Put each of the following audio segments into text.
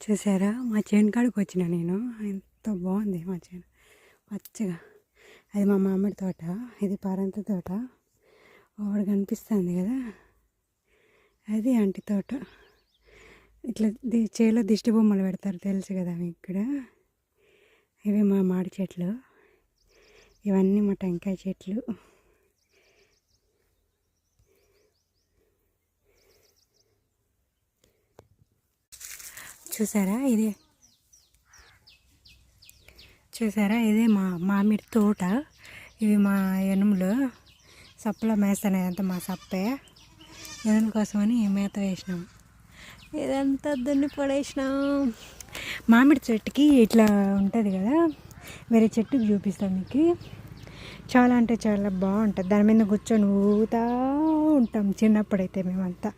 చూసారా మా చేను కాడికి వచ్చిన నేను. ఎంత బాగుంది మా చేను, పచ్చగా. అది మా మామిడి తోట, ఇది పరంత తోట. ఒకటి కనిపిస్తుంది కదా, అది అంటి తోట. ఇట్లా చేలో దిష్టి బొమ్మలు పెడతారు, తెలుసు కదా మీకు కూడా. ఇవి మా మామిడి చెట్లు, ఇవన్నీ మా టెంకాయ చెట్లు. చూసారా ఇదే మా మామిడి తోట. ఇవి మా ఎనుములు సప్పలో మేస్తాయి, అంతా మా సప్పే. ఎనుముల కోసమని మేత వేసినాం. ఇదంతా దున్ని పడేసినాం. మామిడి చెట్టుకి ఇట్లా ఉంటుంది కదా, వేరే చెట్టుకి చూపిస్తాం మీకు. చాలా అంటే చాలా బాగుంటుంది. దాని మీద కూర్చొని ఊగుతూ ఉంటాం చిన్నప్పుడైతే మేమంతా.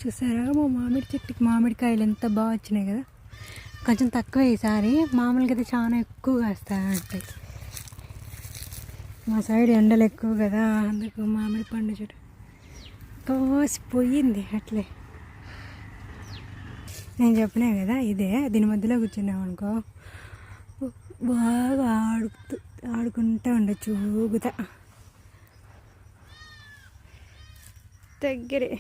చూసారా మా మామిడి చెట్టుకి మామిడికాయలు ఎంత బాగా వచ్చినాయి కదా. కొంచెం తక్కువ ఈసారి, మామూలుగా అయితే చాలా ఎక్కువగా వస్తాయి. మా సైడ్ ఎండలు ఎక్కువ కదా, అందుకు మామిడి పండు చెట్టు తోసిపోయింది అట్లే. నేను చెప్పినా కదా ఇదే, దీని మధ్యలో కూర్చున్నాం అనుకో బాగా ఆడుకుంటూ ఉండొచ్చు ఊగుతా దగ్గరే.